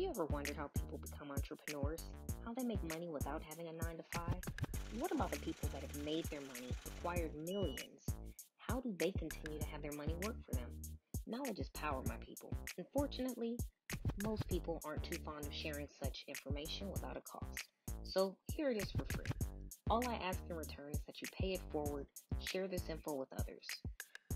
you ever wondered how people become entrepreneurs? How they make money without having a 9 to 5? What about the people that have made their money, acquired millions? How do they continue to have their money work for them? Knowledge is power, my people. Unfortunately, most people aren't too fond of sharing such information without a cost. So here it is for free. All I ask in return is that you pay it forward, share this info with others.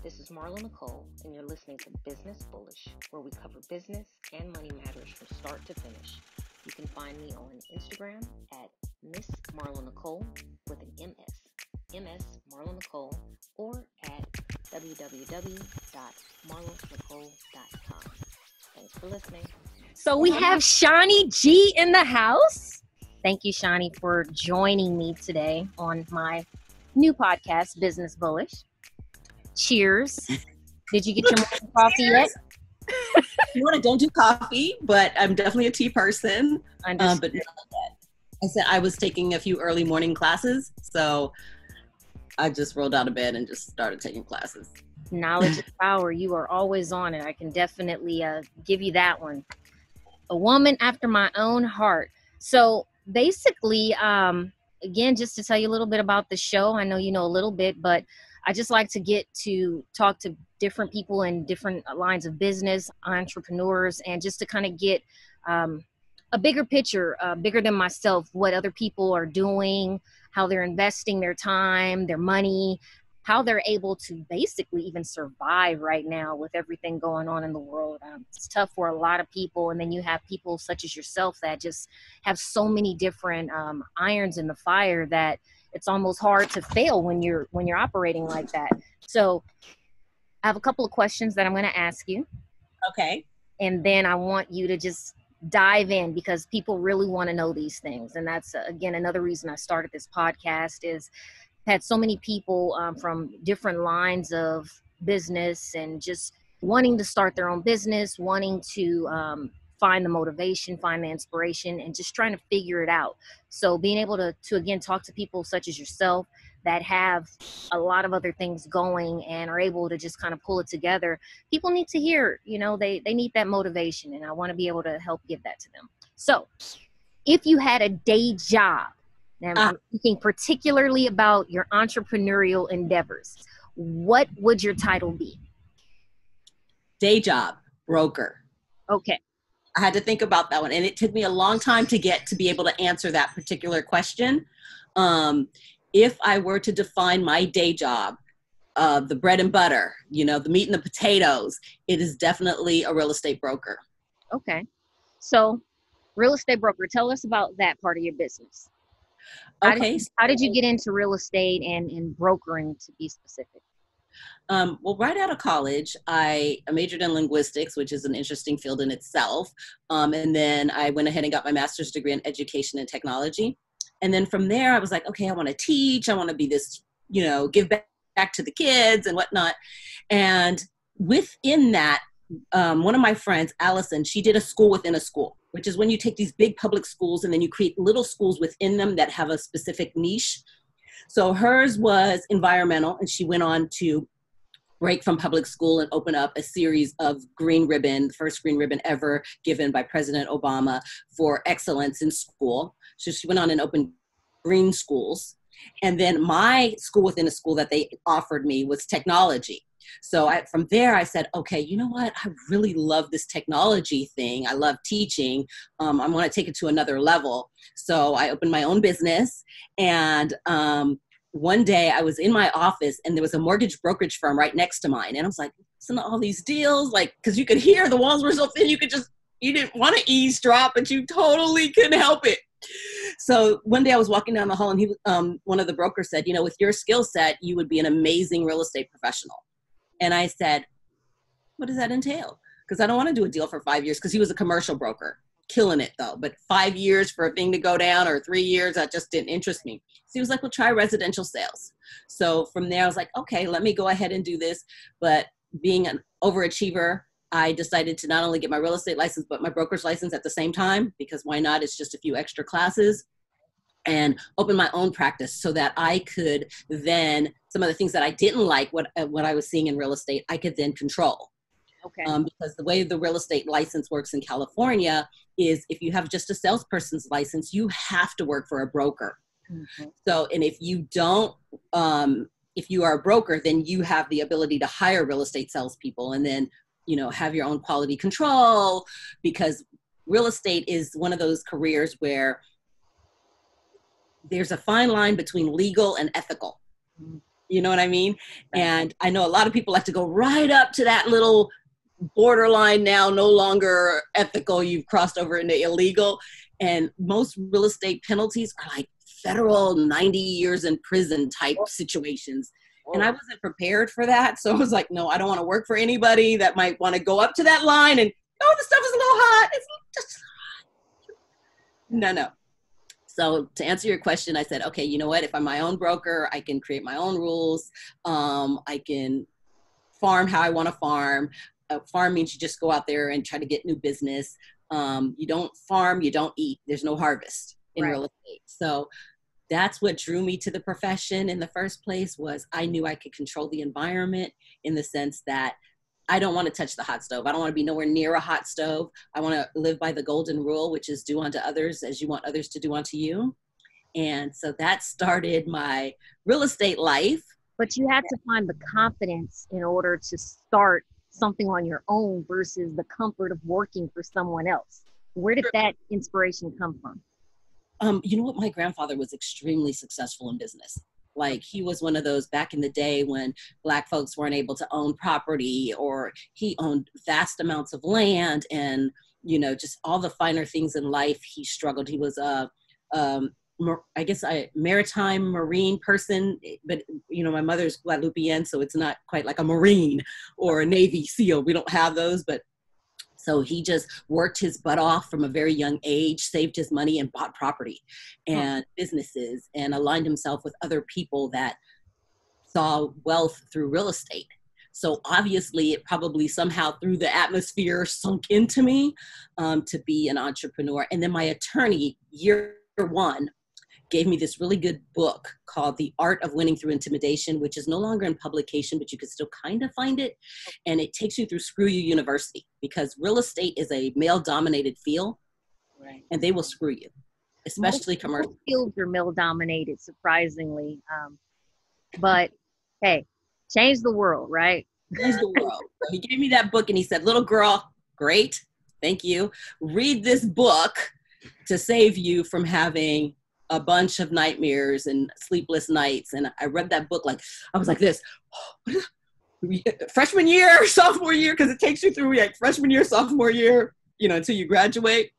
This is Marlo Nicole, and you're listening to Business Bullish, where we cover business and money matters from start to finish. You can find me on Instagram at Miss Marlo Nicole with an MS Marlo Nicole, or at www.marlonicole.com. Thanks for listening. So we have Chanie G in the house. Thank you, Chanie, for joining me today on my new podcast, Business Bullish. Cheers. Did you get your morning coffee yet? I don't do coffee, but I'm definitely a tea person. But not yet. I said I was taking a few early morning classes, so I just rolled out of bed and just started taking classes. Knowledge is power. You are always on it. I can definitely give you that one. A woman after my own heart. So basically, again, just to tell you a little bit about the show, I know you know a little bit, but I just like to get to talk to different people in different lines of business, entrepreneurs, and just to kind of get a bigger picture, bigger than myself, what other people are doing, how they're investing their time, their money, how they're able to basically even survive right now with everything going on in the world. It's tough for a lot of people. And then you have people such as yourself that just have so many different irons in the fire that it's almost hard to fail when you're operating like that. So I have a couple of questions that I'm going to ask you. Okay. And then I want you to just dive in because people really want to know these things. And that's, again, another reason I started this podcast is I've had so many people from different lines of business and just wanting to start their own business, wanting to find the motivation, find the inspiration, and just trying to figure it out. So being able to again, talk to people such as yourself that have a lot of other things going and are able to just kind of pull it together. People need to hear, they need that motivation, and I want to be able to help give that to them. So if you had a day job, now I'm thinking particularly about your entrepreneurial endeavors, what would your title be? Day job, broker. Okay. I had to think about that one, and it took me a long time to get to be able to answer that particular question. If I were to define my day job, the bread and butter, the meat and the potatoes, it is definitely a real estate broker. Okay. So real estate broker, tell us about that part of your business. Okay. How did you get into real estate and brokering, to be specific? Well, right out of college, I majored in linguistics, which is an interesting field in itself. And then I went ahead and got my master's degree in education and technology. And then from there, I was like, okay, I want to teach. I want to be this, give back to the kids and whatnot. And within that, one of my friends, Allison, she did a school within a school, which is when you take these big public schools and then you create little schools within them that have a specific niche. So hers was environmental, and she went on to break from public school and open up a series of green ribbon, the first green ribbon ever given by President Obama for excellence in school. So she went on and opened green schools. And then my school within a school that they offered me was technology. So from there, I said, okay, you know what? I really love this technology thing. I love teaching. I want to take it to another level. So I opened my own business, and one day I was in my office and there was a mortgage brokerage firm right next to mine. And I was like, listen to all these deals, cause you could hear the walls were so thin. You didn't want to eavesdrop, but you totally couldn't help it. So one day I was walking down the hall, and one of the brokers said, with your skill set, you would be an amazing real estate professional. And I said, what does that entail? Cause I don't want to do a deal for 5 years, cause he was a commercial broker. Killing it though, but 5 years for a thing to go down, or 3 years, that just didn't interest me. So he was like, well, try residential sales. So from there I was like, okay, let me go ahead and do this. But being an overachiever, I decided to not only get my real estate license, but my broker's license at the same time, because why not? It's just a few extra classes, and open my own practice so that I could then, some of the things that I didn't like, what I was seeing in real estate, I could then control. Okay. Because the way the real estate license works in California is if you have just a salesperson's license, you have to work for a broker. Mm-hmm. So, and if you don't, if you are a broker, then you have the ability to hire real estate salespeople and then, you know, have your own quality control, because real estate is one of those careers where there's a fine line between legal and ethical. Mm-hmm. You know what I mean? And I know a lot of people like to go right up to that little borderline now, no longer ethical, you've crossed over into illegal. And most real estate penalties are like federal 90 years in prison type situations. And I wasn't prepared for that. So I was like, no, I don't want to work for anybody that might want to go up to that line and, oh, the stuff is a little hot. It's just, no. So to answer your question, I said, okay, you know what? If I'm my own broker, I can create my own rules. I can farm how I want to farm. Farm means you just go out there and try to get new business. You don't farm, you don't eat. There's no harvest in real estate. So that's what drew me to the profession in the first place. Was I knew I could control the environment in the sense that I don't want to touch the hot stove. I don't want to be nowhere near a hot stove. I want to live by the golden rule, which is do unto others as you want others to do unto you. And so that started my real estate life. But you had to find the confidence in order to start something on your own versus the comfort of working for someone else. Where did that inspiration come from? You know what? My grandfather was extremely successful in business. Like he was one of those back in the day when Black folks weren't able to own property, or he owned vast amounts of land and, you know, just all the finer things in life. He struggled. He was I guess a maritime marine person, but you know, my mother's Guadeloupean, so it's not quite like a Marine or a Navy SEAL. We don't have those, but so he just worked his butt off from a very young age, saved his money and bought property and businesses and aligned himself with other people that saw wealth through real estate. So obviously it probably somehow through the atmosphere sunk into me to be an entrepreneur. And then my attorney, year one, gave me this really good book called The Art of Winning Through Intimidation, which is no longer in publication, but you can still kind of find it. And it takes you through Screw You University, because real estate is a male-dominated field, right? And they will screw you, especially commercial. Most fields are male-dominated, surprisingly. But hey, change the world, right? Change the world. So he gave me that book and he said, little girl, great, thank you. Read this book to save you from having a bunch of nightmares and sleepless nights. And I read that book, like, I was like this, freshman year, sophomore year, because it takes you through like freshman year, sophomore year, you know, until you graduate.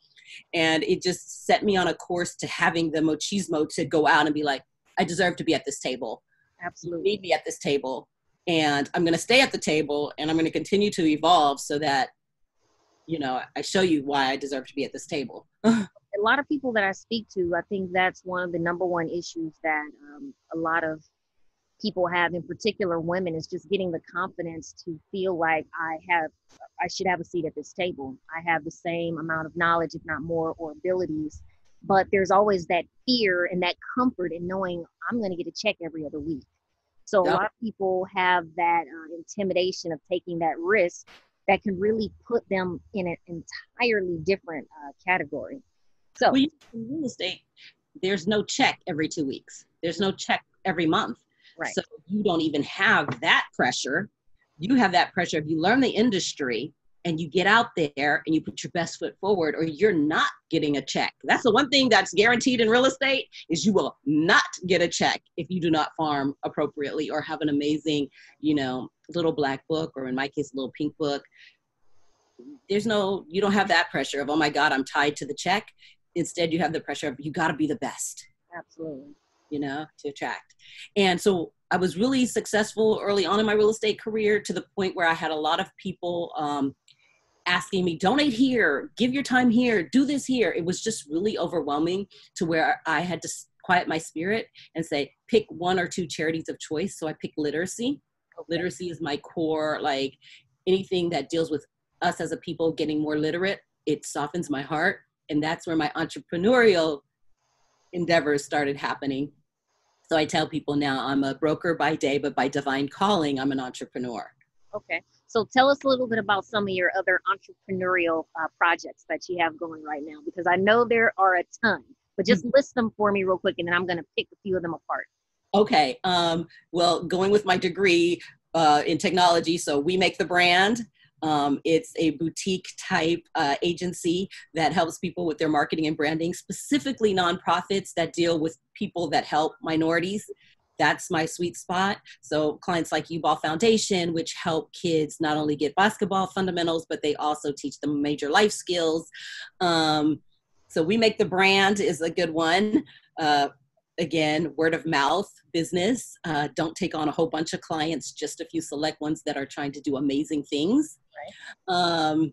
And it just set me on a course to having the machismo to go out and be like, I deserve to be at this table. Absolutely. You need me at this table. And I'm going to stay at the table and I'm going to continue to evolve so that, you know, I show you why I deserve to be at this table. A lot of people that I speak to, I think that's one of the number one issues that a lot of people have, in particular women, is just getting the confidence to feel like I should have a seat at this table. I have the same amount of knowledge, if not more, or abilities. But there's always that fear and that comfort in knowing I'm going to get a check every other week. So a lot of people have that intimidation of taking that risk that can really put them in an entirely different category. So well, in real estate, there's no check every 2 weeks. There's no check every month. Right. So you don't even have that pressure. You have that pressure if you learn the industry and you get out there and you put your best foot forward, or you're not getting a check. That's the one thing that's guaranteed in real estate, is you will not get a check if you do not farm appropriately or have an amazing, you know, little black book, or in my case, a little pink book. You don't have that pressure of, oh my God, I'm tied to the check. Instead, you have the pressure of, you got to be the best. Absolutely. You know, to attract. And so I was really successful early on in my real estate career, to the point where I had a lot of people asking me, donate here, give your time here, do this here. It was just really overwhelming, to where I had to quiet my spirit and say, pick one or two charities of choice. So I picked literacy. Okay. Literacy is my core, like anything that deals with us as a people getting more literate, it softens my heart. And that's where my entrepreneurial endeavors started happening. So I tell people now, I'm a broker by day, but by divine calling, I'm an entrepreneur. Okay. So tell us a little bit about some of your other entrepreneurial projects that you have going right now, because I know there are a ton, but just list them for me real quick, and then I'm going to pick a few of them apart. Okay. Well, going with my degree in technology, so we make the brand. It's a boutique type agency that helps people with their marketing and branding, specifically nonprofits that deal with people that help minorities. That's my sweet spot. So clients like U-Ball Foundation, which help kids not only get basketball fundamentals, but they also teach them major life skills. So we make the brand is a good one. Again, word of mouth business. Don't take on a whole bunch of clients, just a few select ones that are trying to do amazing things. Right.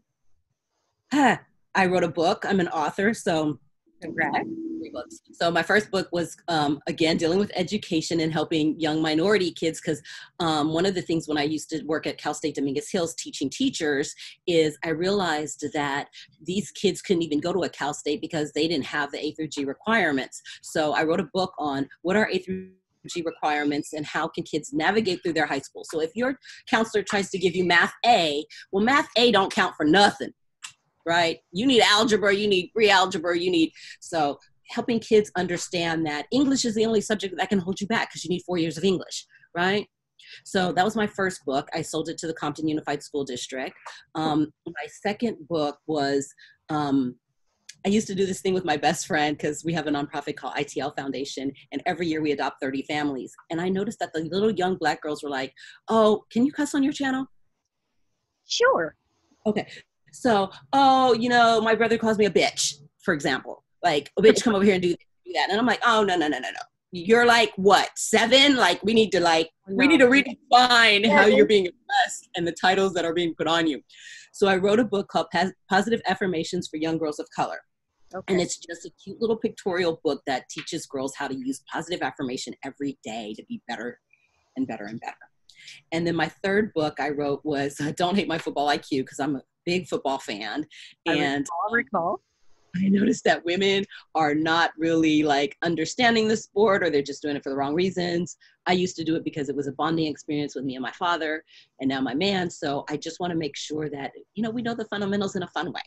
I wrote a book. I'm an author, so Congrats. 3 books. So my first book was, again, dealing with education and helping young minority kids, because one of the things when I used to work at Cal State Dominguez Hills teaching teachers is I realized that these kids couldn't even go to a Cal State because they didn't have the A through G requirements. So I wrote a book on what are A through G requirements and how can kids navigate through their high school. So if your counselor tries to give you math A, well, math A don't count for nothing, right? You need algebra, you need pre-algebra, so helping kids understand that English is the only subject that can hold you back because you need 4 years of English, right? So that was my first book. I sold it to the Compton Unified School District. My second book was, I used to do this thing with my best friend because we have a nonprofit called ITL Foundation, and every year we adopt 30 families. And I noticed that the little young Black girls were like, oh, can you cuss on your channel? Sure. Okay. So, oh, my brother calls me a bitch, for example. Like, a bitch, come over here and do that. And I'm like, oh, no. You're like, what, 7? Like, we need to redefine how you're being addressed and the titles that are being put on you. So I wrote a book called Positive Affirmations for Young Girls of Color. Okay. And it's just a cute little pictorial book that teaches girls how to use positive affirmation every day to be better and better and better. And then my third book I wrote was Don't Hate My Football IQ, because I'm a big football fan. And I recall. I noticed that women are not really like understanding the sport, or they're just doing it for the wrong reasons. I used to do it because it was a bonding experience with me and my father, and now my man. So I just want to make sure that, we know the fundamentals in a fun way.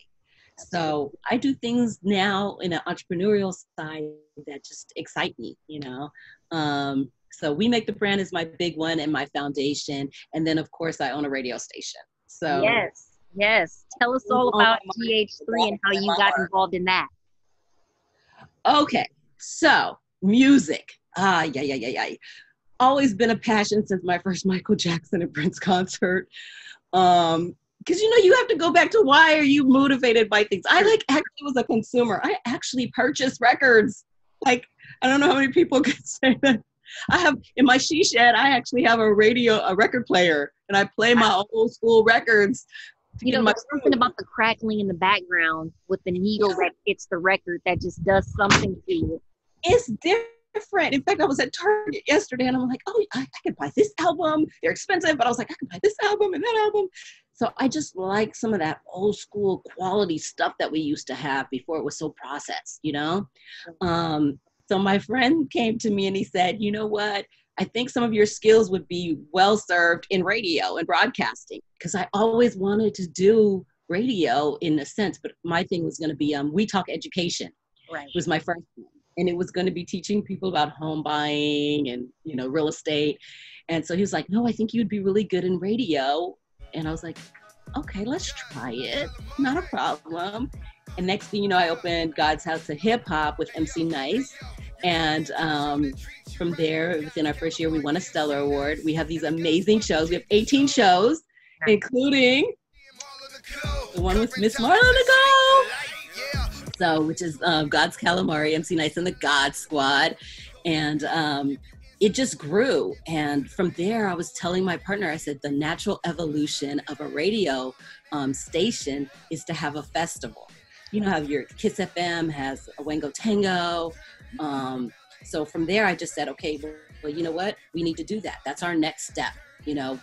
So I do things now in an entrepreneurial side that just excite me, So We Make the Brand is my big one, and my foundation. And then, of course, I own a radio station. So Yes. Tell us all about GH3 and how you got involved in that. Okay. So music. Always been a passion since my first Michael Jackson and Prince concert. Because, you have to go back to why are you motivated by things. I actually was a consumer. I actually purchased records. I don't know how many people could say that. I have in my she shed, I actually have a record player, and I play my old school records. There's something about the crackling in the background with the needle that hits the record that just does something to you. It's different. In fact, I was at Target yesterday, and I'm like, oh, I could buy this album. They're expensive, but I was like, I could buy this album and that album. So I just like some of that old school quality stuff that we used to have before it was so processed, So my friend came to me and he said, you know what? I think some of your skills would be well served in radio and broadcasting, because I always wanted to do radio in a sense, but my thing was going to be We Talk Education. Right. It was my first one. And it was going to be teaching people about home buying and, real estate. And so he was like, no, I think you'd be really good in radio. And I was like, okay, let's try it. Not a problem. And next thing you know, I opened God's House of Hip Hop with MC Nice. And from there, within our first year, we won a Stellar Award. We have these amazing shows. We have 18 shows, including the one with Miss Marlo, Nicole. So, which is God's Calamari, MC Nice, and the God Squad. And it just grew. And from there, I was telling my partner, I said, the natural evolution of a radio station is to have a festival. How your Kiss FM has a Wango Tango. So from there, I just said, okay, well, you know what? We need to do that. That's our next step,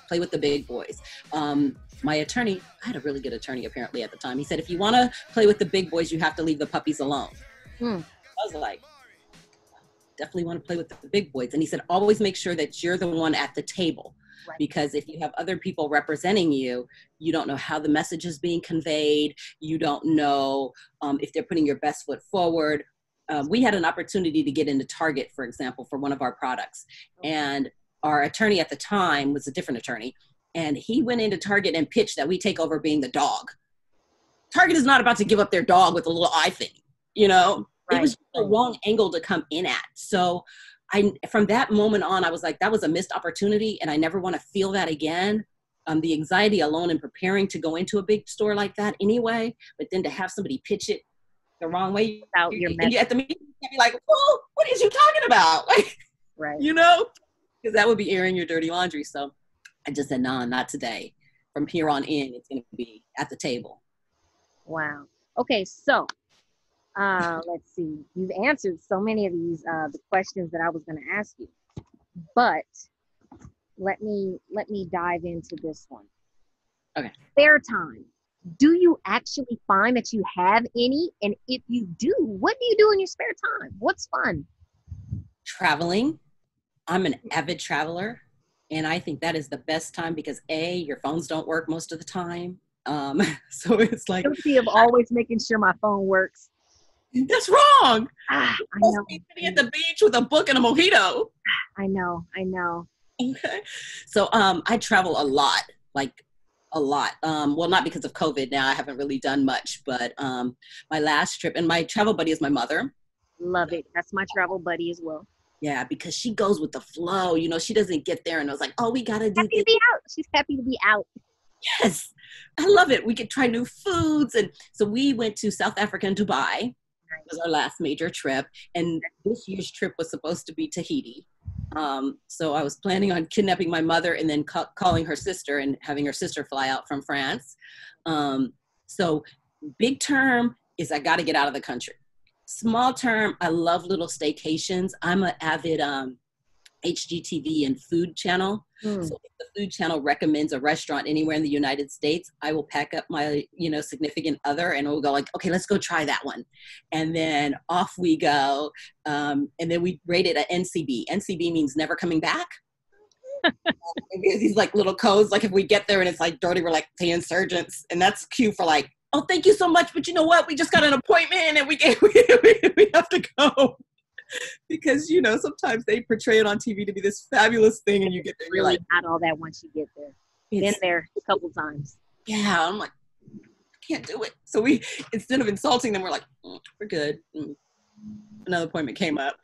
play with the big boys. My attorney, I had a really good attorney apparently at the time. He said, if you want to play with the big boys, you have to leave the puppies alone. I was like, definitely want to play with the big boys. And he said, always make sure that you're the one at the table. Right. Because if you have other people representing you, you don't know how the message is being conveyed. You don't know if they're putting your best foot forward. We had an opportunity to get into Target, for example, for one of our products. And our attorney at the time was a different attorney. And he went into Target and pitched that we take over being the dog. Target is not about to give up their dog with a little eye thing, you know? Right. It was the wrong angle to come in at. So from that moment on, I was like, that was a missed opportunity, and I never want to feel that again. The anxiety alone in preparing to go into a big store like that anyway, but then to have somebody pitch it the wrong way Without your and at the meeting, you'd be like, well, what is you talking about? Like, right. you know, because that would be airing your dirty laundry. So I just said, no, not today. From here on in, it's going to be at the table. Wow. Okay, so let's see. You've answered so many of these the questions that I was going to ask you, but let me dive into this one. Okay. Spare time. Do you actually find that you have any? And if you do, what do you do in your spare time? What's fun? Traveling. I'm an avid traveler, and I think that is the best time because A, your phones don't work most of the time. So it's like Guilty of always making sure my phone works. That's wrong. I know. Sitting at the beach with a book and a mojito. I know. Okay. So I travel a lot, like a lot. Well, not because of COVID now. I haven't really done much, but my last trip, and my travel buddy is my mother. Love it. That's my travel buddy as well. Yeah, because she goes with the flow. You know, she doesn't get there and I was like, oh, we got to do happy this. To be out. She's happy to be out. Yes. I love it. We could try new foods. And so we went to South Africa and Dubai. It was our last major trip. And this year's trip was supposed to be Tahiti. So I was planning on kidnapping my mother and then calling her sister and having her sister fly out from France. So big term is I got to get out of the country. Small term, I love little staycations. I'm an avid HGTV and food channel. So if the food channel recommends a restaurant anywhere in the United States, I will pack up my, significant other and we'll go like, okay, let's go try that one. And then off we go. And then we rate it at NCB. NCB means never coming back. These like little codes, like if we get there and it's like dirty, we're like the insurgents. And that's cue for like, oh, thank you so much. But you know what? We just got an appointment and we have to go. Because, sometimes they portray it on TV to be this fabulous thing and you get there. Really not all that once you get there. Been there a couple times. Yeah. I'm like, I can't do it. So we, instead of insulting them, we're like, we're good. Another appointment came up.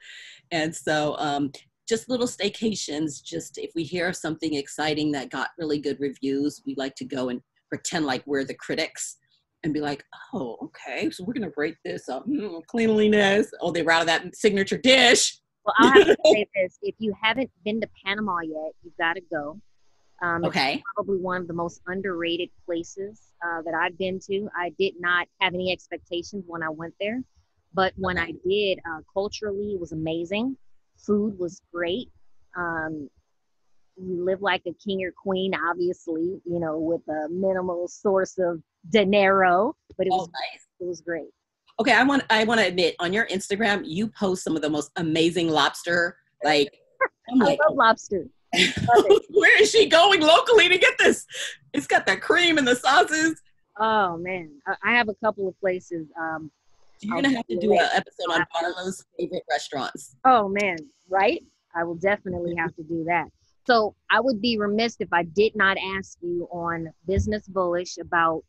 And so just little staycations, just if we hear of something exciting that got really good reviews, we like to go and pretend like we're the critics. And be like, oh, okay, so we're going to rate this cleanliness. Oh, they routed that signature dish. Well, I'll have to say this. If you haven't been to Panama yet, you've got to go. Okay. It's probably one of the most underrated places that I've been to. I did not have any expectations when I went there. But when I did, culturally, it was amazing. Food was great. You live like a king or queen, obviously, with a minimal source of dinero, but it was nice. It was great. Okay, I want to admit, on your Instagram, you post some of the most amazing lobster. Like, I love lobster. Where is she going locally to get this? It's got that cream and the sauces. Oh man, I have a couple of places. You're gonna have to do an episode on Marlo's favorite restaurants. Oh man, right? I will definitely have to do that. So I would be remiss if I did not ask you on Business Bullish about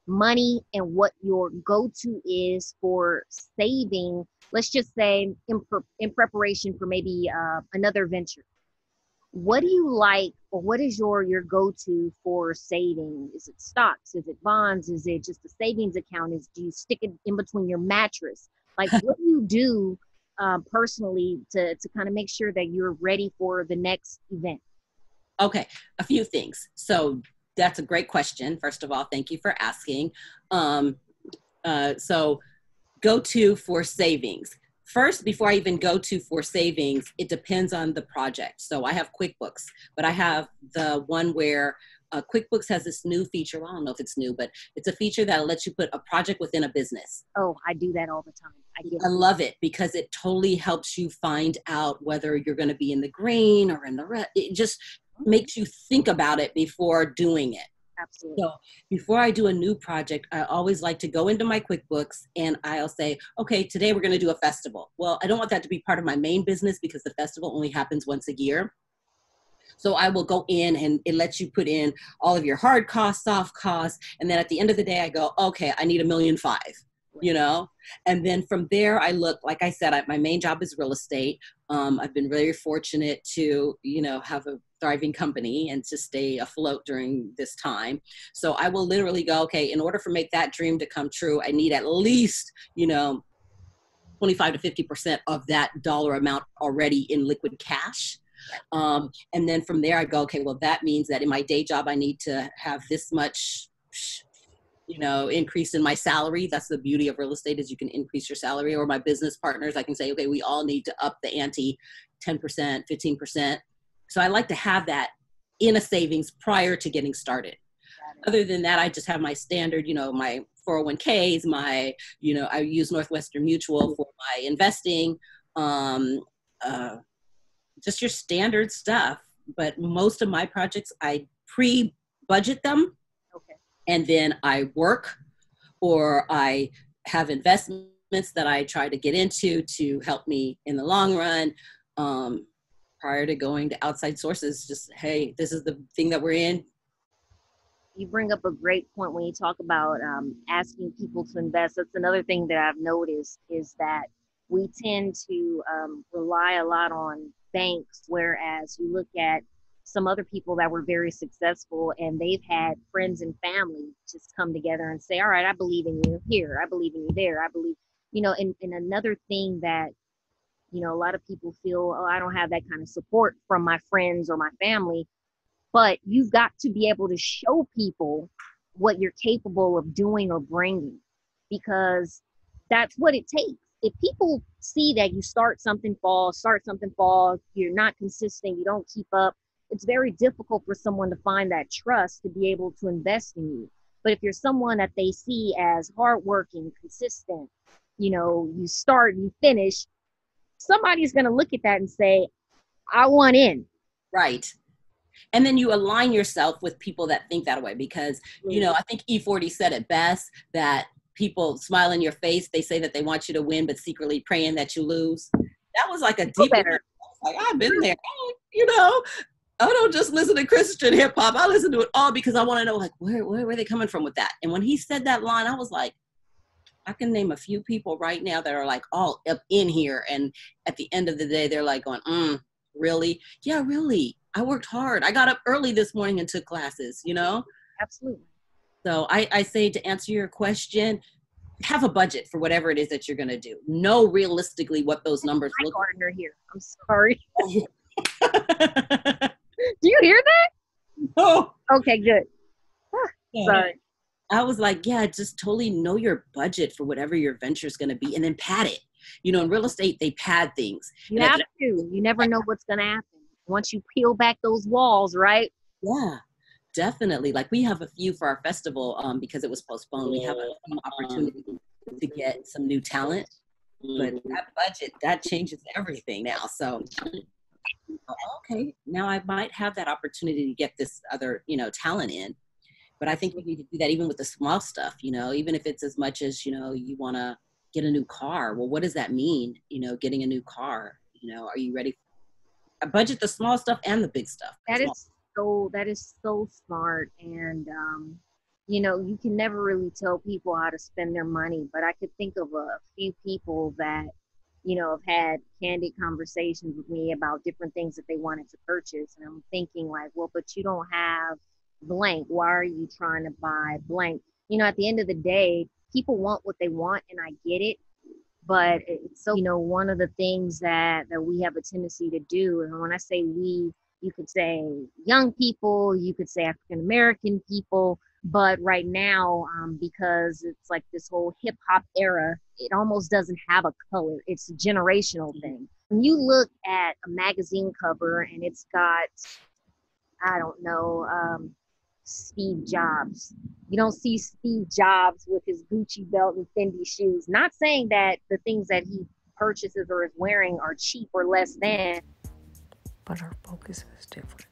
money and what your go-to is for saving, let's just say in preparation for maybe another venture. What do you like, or what is your go-to for saving? Is it stocks? Is it bonds? Is it just a savings account? Do you stick it in between your mattress? Like, what do you do personally to kind of make sure that you're ready for the next event? Okay, a few things. So that's a great question. First of all, thank you for asking. So go-to for savings. First, before I even go to for savings, it depends on the project. So I have QuickBooks, but I have the one where QuickBooks has this new feature. Well, I don't know if it's new, but it's a feature that lets you put a project within a business. Oh, I do that all the time. I love it because it totally helps you find out whether you're going to be in the green or in the red. makes you think about it before doing it. Absolutely. So before I do a new project, I always like to go into my QuickBooks and I'll say, okay, today we're going to do a festival. Well, I don't want that to be part of my main business because the festival only happens once a year. So I will go in and it lets you put in all of your hard costs, soft costs. And then at the end of the day, I go, okay, I need $1.5 million, you know? And then from there, I look, like I said, my main job is real estate. I've been very fortunate to, you know, have a thriving company and to stay afloat during this time. So I will literally go, okay, in order for make that dream to come true, I need at least, you know, 25 to 50% of that dollar amount already in liquid cash. And then from there I go, okay, well, that means that in my day job, I need to have this much, you know, increase in my salary. That's the beauty of real estate, is you can increase your salary. Or my business partners, I can say, okay, we all need to up the ante 10%, 15%. So I like to have that in a savings prior to getting started. Other than that, I just have my standard, you know, my 401ks, my, you know, I use Northwestern Mutual for my investing, just your standard stuff. But most of my projects, I pre-budget them. Okay. And then I work, or I have investments that I try to get into to help me in the long run, prior to going to outside sources. Just, hey, this is the thing that we're in. You bring up a great point when you talk about asking people to invest. That's another thing that I've noticed, is that we tend to rely a lot on banks, whereas you look at some other people that were very successful and they've had friends and family just come together and say, all right, I believe in you here, I believe in you there, I believe, you know. And another thing that, you know, a lot of people feel, oh, I don't have that kind of support from my friends or my family. But you've got to be able to show people what you're capable of doing or bringing, because that's what it takes. If people see that you start something, fall, you're not consistent, you don't keep up, it's very difficult for someone to find that trust to be able to invest in you. But if you're someone that they see as hardworking, consistent, you know, you start, you finish, somebody's going to look at that and say, I want in. Right. And then you align yourself with people that think that way, because, you know, I think E40 said it best, that people smile in your face. They say that they want you to win, but secretly praying that you lose. That was like a deep, like, I've been there, you know. I don't just listen to Christian hip hop. I listen to it all because I want to know, like, where are they coming from with that? And when he said that line, I was like, I can name a few people right now that are like all up in here. And at the end of the day, they're like going, really? Yeah, really. I worked hard. I got up early this morning and took classes, you know? Absolutely. So I say, to answer your question, have a budget for whatever it is that you're going to do. Know realistically what those numbers look like. Partner here. I'm sorry. Do you hear that? Oh. Okay, good. Sorry. I was like, yeah, just totally know your budget for whatever your venture is going to be, and then pad it. You know, in real estate, they pad things. You have to. You never know what's going to happen once you peel back those walls, right? Yeah, definitely. Like, we have a few for our festival because it was postponed. We have a few opportunity to get some new talent, but that budget, that changes everything now. So, okay, now I might have that opportunity to get this other, you know, talent in. But I think we need to do that even with the small stuff, you know, even if it's as much as, you know, you want to get a new car. Well, what does that mean? You know, getting a new car, you know, are you ready? Budget the small stuff and the big stuff. That is so smart. And, you know, you can never really tell people how to spend their money, but I could think of a few people that, you know, have had candid conversations with me about different things that they wanted to purchase. And I'm thinking like, well, but you don't have blank. Why are you trying to buy blank? You know, at the end of the day, people want what they want, and I get it. But it's so, you know, one of the things that we have a tendency to do, and when I say we, you could say young people, you could say African American people, but right now, because it's like this whole hip hop era, it almost doesn't have a color. It's a generational thing. When you look at a magazine cover and it's got, I don't know, Steve Jobs. You don't see Steve Jobs with his Gucci belt and Fendi shoes. Not saying that the things that he purchases or is wearing are cheap or less than. But our focus is different.